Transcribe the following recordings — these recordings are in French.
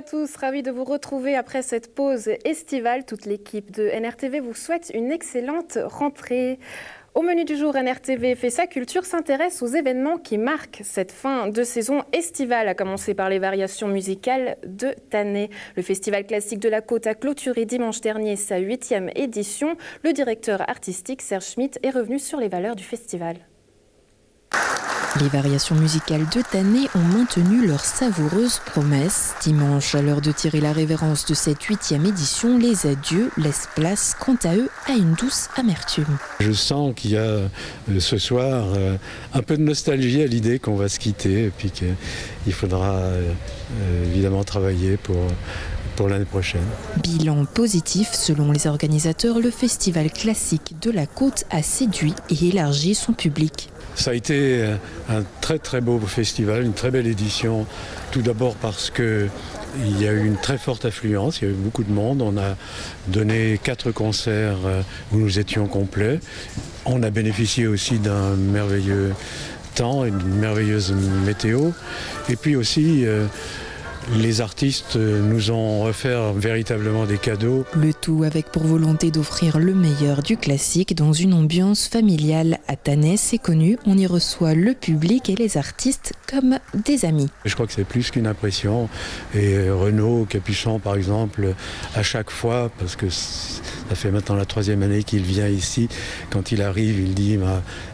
à tous, ravi de vous retrouver après cette pause estivale. Toute l'équipe de NRTV vous souhaite une excellente rentrée. Au menu du jour, NRTV fait sa culture, s'intéresse aux événements qui marquent cette fin de saison estivale, à commencer par les variations musicales de Tannay. Le Festival classique de la Côte a clôturé dimanche dernier sa 8e édition. Le directeur artistique Serge Schmitt est revenu sur les valeurs du festival. Les variations musicales de Tannay ont maintenu leur savoureuse promesse. Dimanche, à l'heure de tirer la révérence de cette 8e édition, les adieux laissent place, quant à eux, à une douce amertume. Je sens qu'il y a ce soir un peu de nostalgie à l'idée qu'on va se quitter et puis qu'il faudra évidemment travailler pour l'année prochaine. Bilan positif, selon les organisateurs, le Festival classique de la Côte a séduit et élargi son public. Ça a été un très très beau festival, une très belle édition. Tout d'abord parce qu'il y a eu une très forte affluence, il y a eu beaucoup de monde. On a donné 4 concerts où nous étions complets. On a bénéficié aussi d'un merveilleux temps et d'une merveilleuse météo. Et puis aussi, les artistes nous ont offert véritablement des cadeaux. Le tout avec pour volonté d'offrir le meilleur du classique dans une ambiance familiale. À Tannay, c'est connu, on y reçoit le public et les artistes comme des amis. Je crois que c'est plus qu'une impression. Et Renaud Capuçon, par exemple, à chaque fois, parce que ça fait maintenant la 3e année qu'il vient ici, quand il arrive, il dit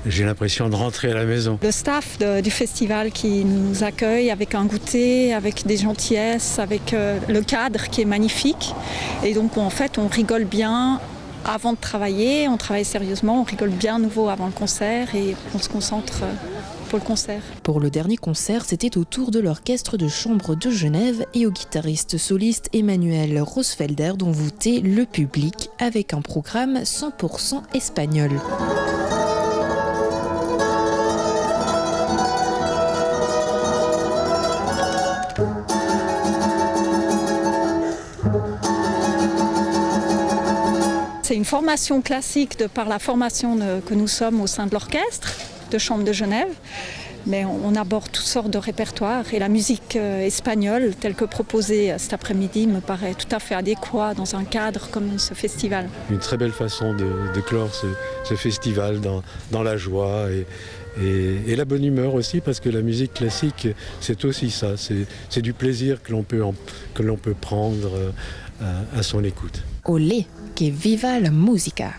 j'ai l'impression de rentrer à la maison. Le staff du festival qui nous accueille avec un goûter, avec des gentillesses, avec le cadre qui est magnifique. Et donc en fait on rigole bien avant de travailler, on travaille sérieusement, on rigole bien nouveau avant le concert et on se concentre pour le concert. Pour le dernier concert, c'était au tour de l'orchestre de chambre de Genève et au guitariste soliste Emmanuel Rosfelder d'envoûter le public avec un programme 100% espagnol. C'est une formation classique de par la formation que nous sommes au sein de l'orchestre de chambre de Genève. Mais on aborde toutes sortes de répertoires et la musique espagnole telle que proposée cet après-midi me paraît tout à fait adéquate dans un cadre comme ce festival. Une très belle façon de clore ce festival dans la joie et la bonne humeur aussi, parce que la musique classique c'est aussi ça, c'est du plaisir que l'on peut prendre à son écoute. Olé, que viva la musica!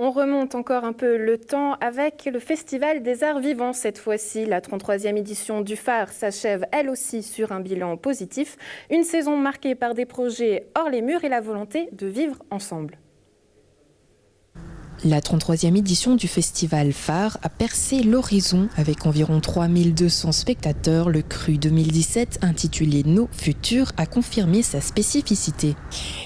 On remonte encore un peu le temps avec le Festival des Arts Vivants. Cette fois-ci, la 33e édition du Phare s'achève elle aussi sur un bilan positif. Une saison marquée par des projets hors les murs et la volonté de vivre ensemble. La 33e édition du Festival Phare a percé l'horizon avec environ 3200 spectateurs. Le Cru 2017, intitulé Nos Futurs, a confirmé sa spécificité.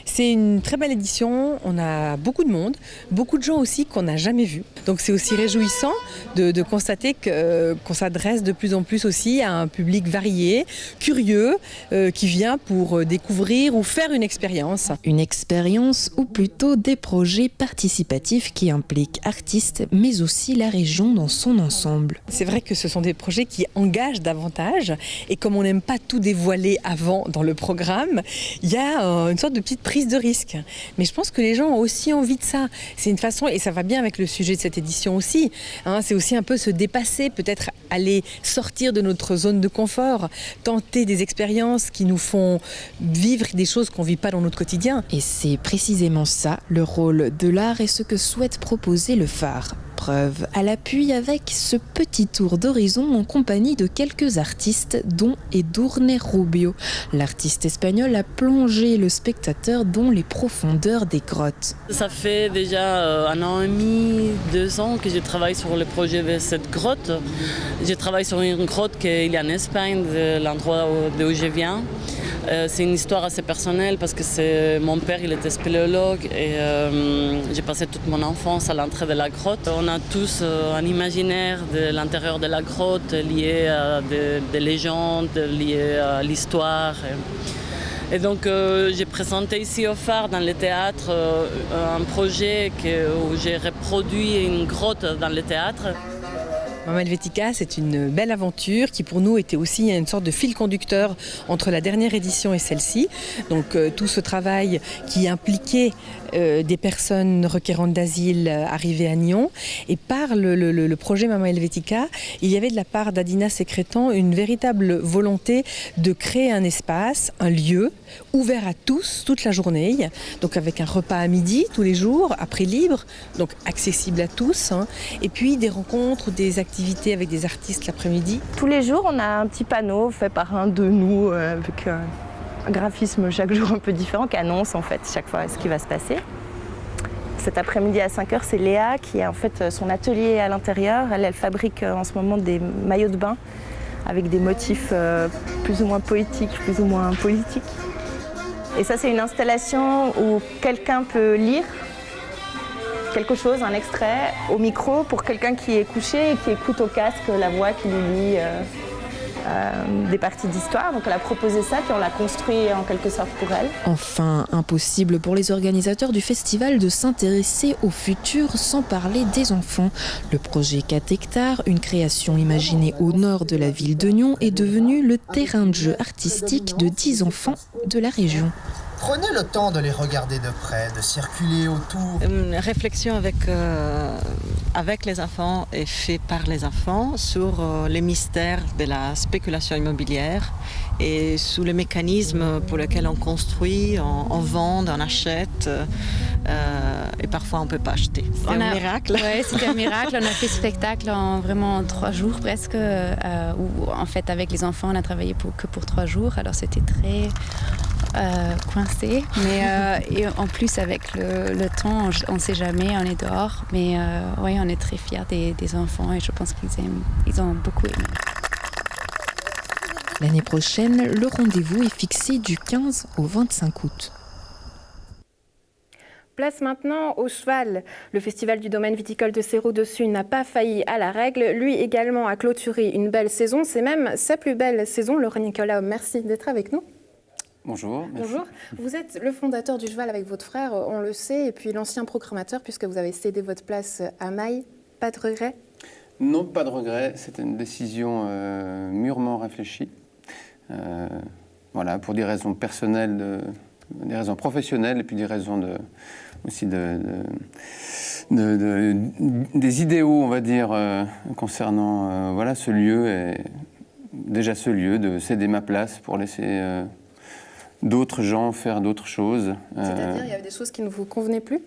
C'est une très belle édition, on a beaucoup de monde, beaucoup de gens aussi qu'on n'a jamais vus. Donc c'est aussi réjouissant de constater qu'on s'adresse de plus en plus aussi à un public varié, curieux, qui vient pour découvrir ou faire une expérience. Une expérience ou plutôt des projets participatifs qui impliquent artistes mais aussi la région dans son ensemble. C'est vrai que ce sont des projets qui engagent davantage et comme on n'aime pas tout dévoiler avant dans le programme, il y a une sorte de petite prise de risque. Mais je pense que les gens ont aussi envie de ça. C'est une façon, et ça va bien avec le sujet de cette édition aussi, c'est aussi un peu se dépasser, peut-être aller sortir de notre zone de confort, tenter des expériences qui nous font vivre des choses qu'on ne vit pas dans notre quotidien. Et c'est précisément ça, le rôle de l'art et ce que souhaite proposer le Phare. Preuve à l'appui avec ce petit tour d'horizon en compagnie de quelques artistes, dont Edurne Rubio. L'artiste espagnol a plongé le spectateur dans les profondeurs des grottes. Ça fait déjà 1 an et demi, 2 ans que je travaille sur le projet de cette grotte. Je travaille sur une grotte qu'il y a en Espagne, de l'endroit d'où je viens. C'est une histoire assez personnelle parce que mon père, il était spéléologue et j'ai passé toute mon enfance à l'entrée de la grotte. On a tous un imaginaire de l'intérieur de la grotte lié à des légendes, lié à l'histoire. Et donc j'ai présenté ici au Phare, dans le théâtre, un projet où j'ai reproduit une grotte dans le théâtre. Mama Helvetica, c'est une belle aventure qui pour nous était aussi une sorte de fil conducteur entre la dernière édition et celle-ci. Donc tout ce travail qui impliquait des personnes requérantes d'asile arrivées à Nyon. Et par le projet Mama Helvetica, il y avait de la part d'Adina Sécrétan une véritable volonté de créer un espace, un lieu ouvert à tous toute la journée. Donc avec un repas à midi tous les jours, à prix libre, donc accessible à tous. Et puis des rencontres, des activités avec des artistes l'après-midi. Tous les jours, on a un petit panneau fait par un de nous avec un graphisme chaque jour un peu différent qui annonce en fait chaque fois ce qui va se passer. Cet après-midi à 5h, c'est Léa qui a en fait son atelier à l'intérieur. Elle fabrique en ce moment des maillots de bain avec des motifs plus ou moins poétiques, plus ou moins politiques. Et ça, c'est une installation où quelqu'un peut lire quelque chose, un extrait, au micro pour quelqu'un qui est couché et qui écoute au casque la voix qui lui lit des parties d'histoire. Donc elle a proposé ça, puis on l'a construit en quelque sorte pour elle. Enfin, impossible pour les organisateurs du festival de s'intéresser au futur sans parler des enfants. Le projet 4 hectares, une création imaginée au nord de la ville de Nyon, est devenu le terrain de jeu artistique de 10 enfants de la région. Prenez le temps de les regarder de près, de circuler autour. Une réflexion avec les enfants est faite par les enfants sur les mystères de la spéculation immobilière et sur les mécanismes pour lesquels on construit, on vend, on achète et parfois on ne peut pas acheter. C'est un miracle. Oui, c'était un miracle. On a fait ce spectacle en vraiment 3 jours presque. Où en fait avec les enfants on a travaillé que pour 3 jours. Alors c'était très coincé. Mais et en plus avec le temps, on ne sait jamais, on est dehors. Mais oui, on est très fiers des enfants et je pense qu'ils ont beaucoup aimé. L'année prochaine, le rendez-vous est fixé du 15 au 25 août. Place maintenant au cheval. Le festival du domaine viticole de Céroux-Dessus n'a pas failli à la règle. Lui également a clôturé une belle saison. C'est même sa plus belle saison. Laurent Nicolas, merci d'être avec nous. Bonjour. Merci. Bonjour. Vous êtes le fondateur du cheval avec votre frère, on le sait, et puis l'ancien programmateur puisque vous avez cédé votre place à Maï. Pas de regret ? Non, pas de regret. C'était une décision mûrement réfléchie. Voilà, pour des raisons personnelles, des raisons professionnelles et puis des raisons aussi des idéaux, on va dire, concernant voilà, ce lieu. Et déjà ce lieu, de céder ma place pour laisser d'autres gens faire d'autres choses. C'est-à-dire, il y avait des choses qui ne vous convenaient plus ?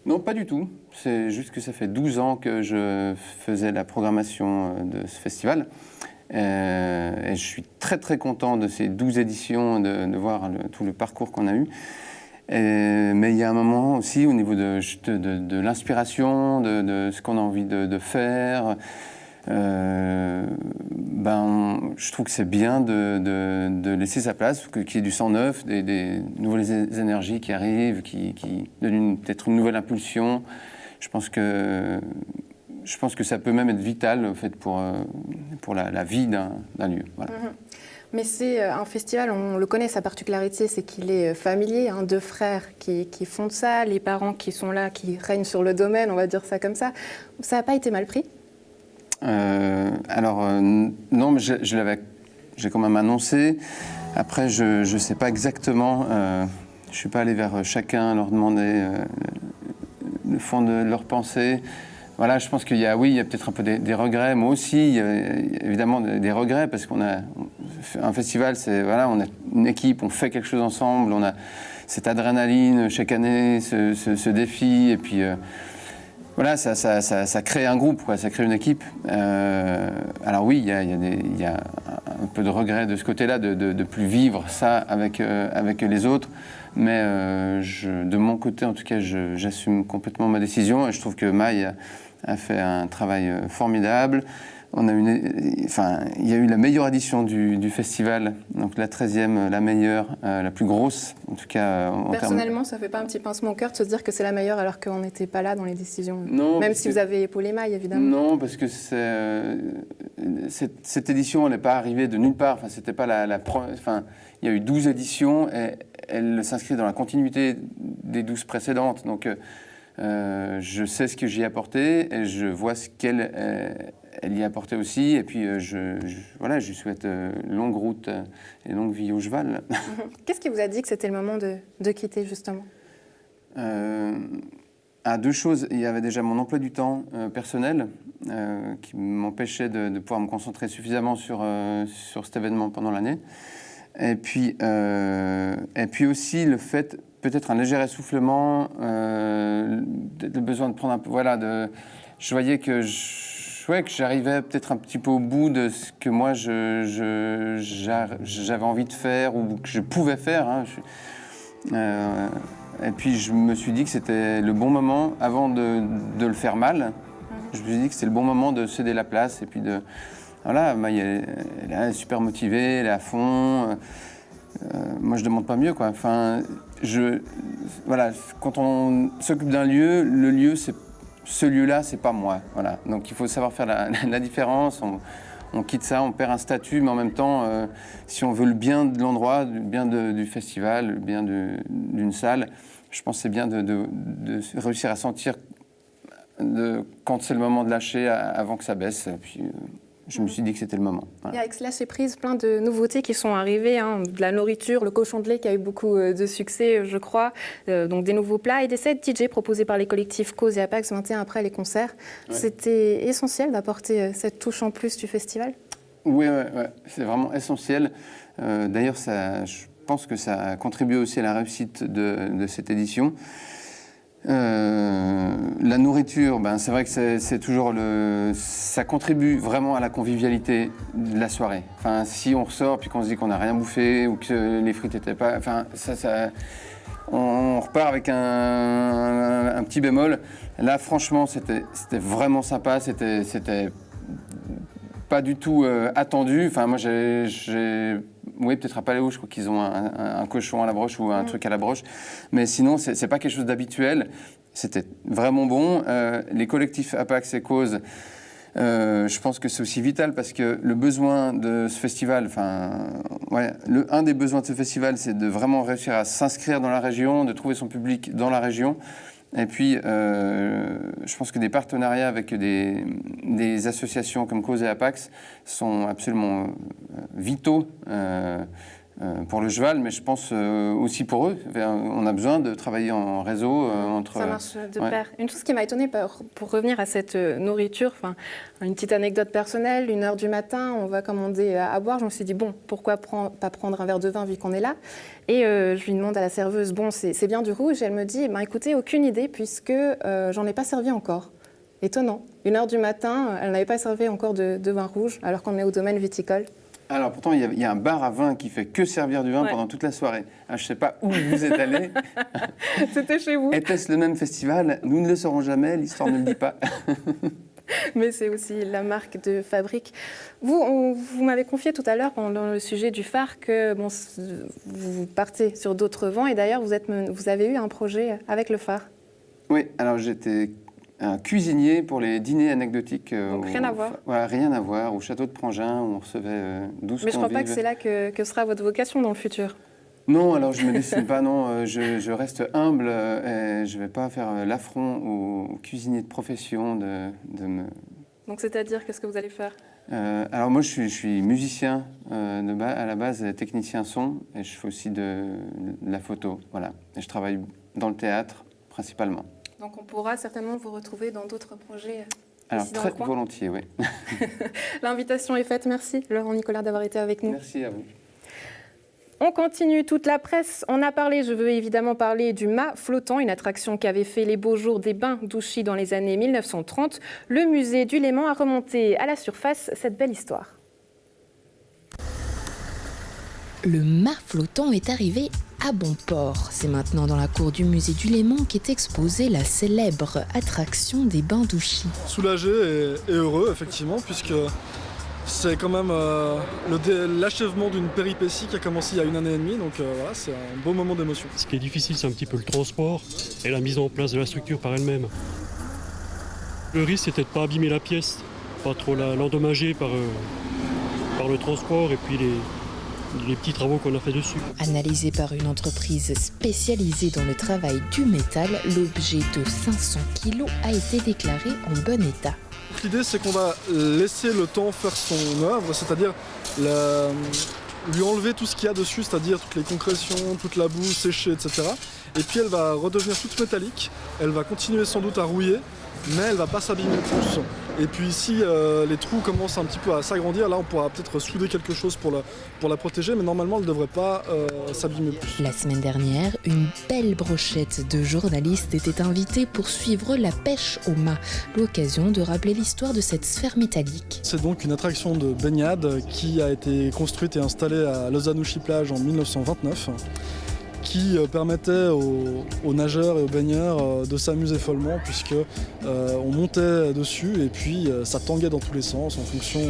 Non, pas du tout. C'est juste que ça fait 12 ans que je faisais la programmation de ce festival. Et je suis très très content de ces 12 éditions, de voir tout le parcours qu'on a eu. Mais il y a un moment aussi au niveau de l'inspiration, de ce qu'on a envie de faire. Je trouve que c'est bien de laisser sa place, qu'il y ait du sang neuf, des nouvelles énergies qui arrivent, qui donnent peut-être une nouvelle impulsion. Je pense que ça peut même être vital en fait, pour la vie d'un lieu. Voilà. Mais c'est un festival, on le connaît, sa particularité, c'est qu'il est familier, 2 frères qui font ça, les parents qui sont là, qui règnent sur le domaine, on va dire ça comme ça. Ça n'a pas été mal pris ? Non, mais j'ai quand même annoncé. Après, je ne sais pas exactement. Je ne suis pas allé vers chacun, leur demander le fond de leur pensée. Voilà, je pense qu'il y a peut-être un peu des regrets. Moi aussi, il y a évidemment des regrets parce qu'on a un festival, on a une équipe, on fait quelque chose ensemble, on a cette adrénaline chaque année, ce défi, et puis voilà, ça crée un groupe, quoi, ça crée une équipe. Alors oui, il y a un peu de regret de ce côté-là, de plus vivre ça avec les autres. Mais de mon côté, en tout cas, j'assume complètement ma décision et je trouve que Maï a fait un travail formidable. il y a eu la meilleure édition du festival, donc la 13e, la meilleure, la plus grosse, en tout cas. Personnellement, ça ne fait pas un petit pincement au cœur de se dire que c'est la meilleure alors qu'on n'était pas là dans les décisions? Non, même si vous avez épaulé l'émail, évidemment. Non, parce que cette édition, elle n'est pas arrivée de nulle part. Enfin, c'était pas il y a eu 12 éditions et elle s'inscrit dans la continuité des 12 précédentes. Donc, je sais ce que j'y ai apporté et je vois ce qu'elle y a apporté aussi. Et puis, je lui souhaite longue route et longue vie au cheval. Qu'est-ce qui vous a dit que c'était le moment de quitter, justement? Deux choses. Il y avait déjà mon emploi du temps personnel qui m'empêchait de pouvoir me concentrer suffisamment sur cet événement pendant l'année. Et puis aussi le fait, peut-être un léger essoufflement, le besoin de prendre un peu... je voyais que j'arrivais peut-être un petit peu au bout de ce que moi j'avais envie de faire ou que je pouvais faire. Hein. Et puis je me suis dit que c'était le bon moment, avant de le faire mal, je me suis dit que c'était le bon moment de céder la place et puis de... Voilà, elle est super motivée, elle est à fond. Moi, je ne demande pas mieux, quoi. Enfin, quand on s'occupe d'un lieu, le lieu, ce lieu-là, c'est pas moi. Voilà. Donc, il faut savoir faire la différence. On quitte ça, on perd un statut, mais en même temps, si on veut le bien de l'endroit, le bien du festival, le bien d'une salle, je pense que c'est bien de réussir à sentir quand c'est le moment de lâcher avant que ça baisse. Puis, je me suis dit que c'était le moment. Voilà. Il y a avec Lâcher Prise plein de nouveautés qui sont arrivées, de la nourriture, le cochon de lait qui a eu beaucoup de succès, je crois, donc des nouveaux plats et des sets DJ proposés par les collectifs Cause et Apax 21 après les concerts. Ouais. C'était essentiel d'apporter cette touche en plus du festival? Oui, c'est vraiment essentiel. D'ailleurs, je pense que ça a contribué aussi à la réussite de cette édition. La nourriture, c'est vrai que c'est toujours ça contribue vraiment à la convivialité de la soirée. Enfin, si on ressort puis qu'on se dit qu'on n'a rien bouffé ou que les frites n'étaient pas, enfin on repart avec un petit bémol. Là, franchement, c'était vraiment sympa. C'était pas du tout attendu. Enfin, moi, oui, peut-être à Paléo, je crois qu'ils ont un cochon à la broche ou un truc à la broche. Mais sinon, c'est pas quelque chose d'habituel. C'était vraiment bon. Les collectifs Apax et Cause, je pense que c'est aussi vital parce que le besoin de ce festival, un des besoins de ce festival, c'est de vraiment réussir à s'inscrire dans la région, de trouver son public dans la région. Et puis, je pense que des partenariats avec des associations comme Cause et Apax sont absolument vitaux pour le cheval, mais je pense aussi pour eux. On a besoin de travailler en réseau entre... Ça marche de pair. Une chose qui m'a étonnée, pour revenir à cette nourriture, une petite anecdote personnelle, 1h du matin, on va commander à boire. Je me suis dit, bon, pourquoi pas prendre un verre de vin vu qu'on est là? Et je lui demande à la serveuse, bon, c'est bien du rouge? Et elle me dit, écoutez, aucune idée puisque j'en ai pas servi encore. Étonnant. 1h du matin, elle n'avait pas servi encore de vin rouge alors qu'on est au domaine viticole. Alors pourtant, il y a un bar à vin qui fait que servir du vin pendant toute la soirée. Je ne sais pas où vous êtes allés. C'était chez vous. Était-ce le même festival? Nous ne le saurons jamais, l'histoire ne le dit pas. Mais c'est aussi la marque de fabrique. Vous m'avez confié tout à l'heure, pendant le sujet du phare, que vous partez sur d'autres vents. Et d'ailleurs, vous avez eu un projet avec le phare. Oui, alors j'étais un cuisinier pour les dîners anecdotiques. Donc rien à voir. Rien à voir, au château de Prangin, où on recevait 12 convives. Mais je ne crois pas que c'est là que sera votre vocation dans le futur. Non, alors je ne me destine pas, non. Je reste humble et je ne vais pas faire l'affront aux cuisiniers de profession de. Donc c'est-à-dire, qu'est-ce que vous allez faire? Alors moi, je suis musicien à la base, technicien son, et je fais aussi de la photo, voilà. Et je travaille dans le théâtre, principalement. Donc on pourra certainement vous retrouver dans d'autres projets. Alors très volontiers, oui. L'invitation est faite. Merci Laurent Nicolard d'avoir été avec nous. Merci à vous. On continue toute la presse. On a parlé, je veux évidemment parler du mât flottant, une attraction qui avait fait les beaux jours des bains d'Ouchy dans les années 1930. Le musée du Léman a remonté à la surface cette belle histoire. Le mât flottant est arrivé à bon port. C'est maintenant dans la cour du musée du Léman qu'est exposée la célèbre attraction des bains d'Ouchy. Soulagé et heureux, effectivement, puisque c'est quand même l'achèvement d'une péripétie qui a commencé il y a 1 année et demie, donc voilà, c'est un beau moment d'émotion. Ce qui est difficile, c'est un petit peu le transport et la mise en place de la structure par elle-même. Le risque, c'était de ne pas abîmer la pièce, pas trop l'endommager par le transport et puis les petits travaux qu'on a fait dessus. Analysé par une entreprise spécialisée dans le travail du métal, l'objet de 500 kg a été déclaré en bon état. L'idée, c'est qu'on va laisser le temps faire son œuvre, c'est-à-dire lui enlever tout ce qu'il y a dessus, c'est-à-dire toutes les concrétions, toute la boue séchée, etc. Et puis elle va redevenir toute métallique, elle va continuer sans doute à rouiller, mais elle ne va pas s'abîmer plus. Et puis ici, les trous commencent un petit peu à s'agrandir. Là, on pourra peut-être souder quelque chose pour la protéger, mais normalement, elle ne devrait pas s'abîmer plus. La semaine dernière, une belle brochette de journalistes était invitée pour suivre la pêche au mât, l'occasion de rappeler l'histoire de cette sphère métallique. C'est donc une attraction de baignade qui a été construite et installée à Lausanne-Ouchy-Plage en 1929. Qui permettait aux nageurs et aux baigneurs de s'amuser follement puisque on montait dessus et puis ça tanguait dans tous les sens en fonction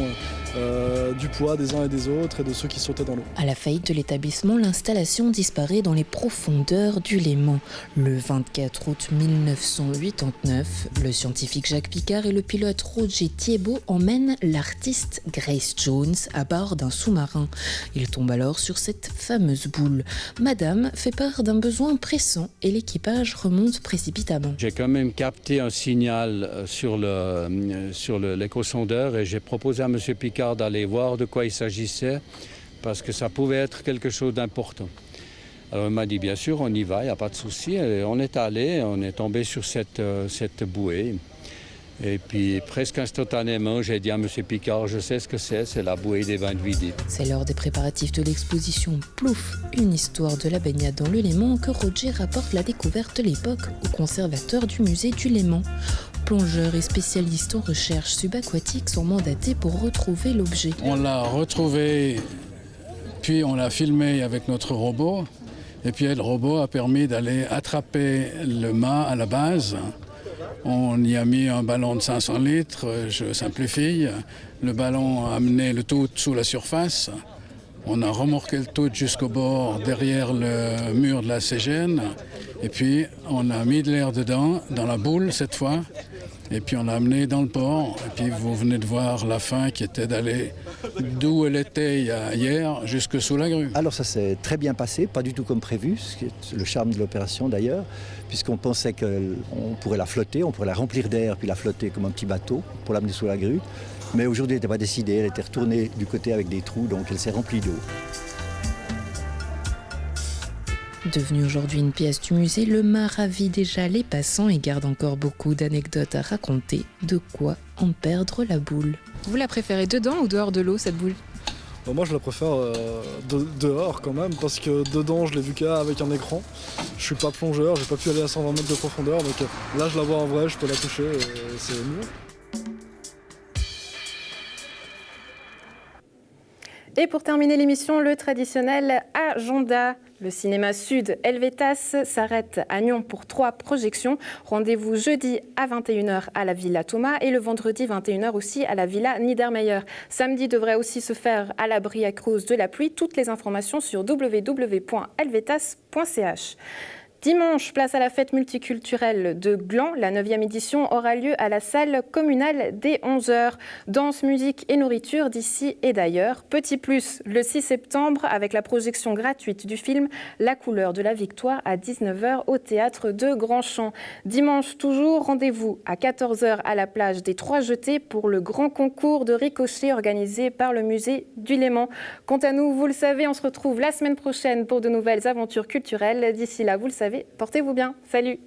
du poids des uns et des autres et de ceux qui sautaient dans l'eau. À la faillite de l'établissement, l'installation disparaît dans les profondeurs du Léman. Le 24 août 1989, le scientifique Jacques Picard et le pilote Roger Thiébaut emmènent l'artiste Grace Jones à bord d'un sous-marin. Il tombe alors sur cette fameuse boule. Madame fait part d'un besoin pressant et l'équipage remonte précipitamment. J'ai quand même capté un signal sur l'échosondeur et j'ai proposé à M. Picard d'aller voir de quoi il s'agissait parce que ça pouvait être quelque chose d'important. Alors il m'a dit bien sûr on y va, il n'y a pas de souci. Et on est allé, on est tombé sur cette bouée. Et puis presque instantanément, j'ai dit à M. Picard, je sais ce que c'est la bouée des bains de Vidite. C'est lors des préparatifs de l'exposition Plouf, une histoire de la baignade dans le Léman que Roger rapporte la découverte de l'époque au conservateur du musée du Léman. Plongeurs et spécialistes en recherche subaquatique sont mandatés pour retrouver l'objet. On l'a retrouvé, puis on l'a filmé avec notre robot. Et puis le robot a permis d'aller attraper le mât à la base. On y a mis un ballon de 500 litres, je simplifie. Le ballon a amené le tout sous la surface. On a remorqué le tout jusqu'au bord, derrière le mur de la CGN. Et puis, on a mis de l'air dedans, dans la boule cette fois. Et puis, on l'a amené dans le port. Et puis, vous venez de voir la fin qui était d'aller d'où elle était hier jusque sous la grue. Alors, ça s'est très bien passé, pas du tout comme prévu, ce qui est le charme de l'opération d'ailleurs, puisqu'on pensait qu'on pourrait la flotter, on pourrait la remplir d'air, puis la flotter comme un petit bateau pour l'amener sous la grue. Mais aujourd'hui, elle n'était pas décidée, elle était retournée du côté avec des trous, donc elle s'est remplie d'eau. Devenu aujourd'hui une pièce du musée, le mât ravit déjà les passants et garde encore beaucoup d'anecdotes à raconter, de quoi en perdre la boule. Vous la préférez dedans ou dehors de l'eau, cette boule ? Moi, je la préfère dehors quand même, parce que dedans, je l'ai vu qu'avec un écran. Je suis pas plongeur, j'ai pas pu aller à 120 mètres de profondeur, donc là, je la vois en vrai, je peux la toucher, et c'est mieux. Et pour terminer l'émission, le traditionnel agenda. Le cinéma Sud Helvetas s'arrête à Nyon pour 3 projections. Rendez-vous jeudi à 21h à la Villa Thomas et le vendredi 21h aussi à la Villa Niedermeyer. Samedi devrait aussi se faire à l'abri à cause de la pluie. Toutes les informations sur www.helvetas.ch. Dimanche, place à la fête multiculturelle de Gland. La 9e édition aura lieu à la salle communale dès 11h. Danse, musique et nourriture d'ici et d'ailleurs. Petit plus, le 6 septembre, avec la projection gratuite du film La couleur de la victoire à 19h au théâtre de Grandchamp. Dimanche toujours, rendez-vous à 14h à la plage des Trois Jetés pour le grand concours de ricochet organisé par le musée du Léman. Quant à nous, vous le savez, on se retrouve la semaine prochaine pour de nouvelles aventures culturelles. D'ici là, vous le savez, portez-vous bien. Salut!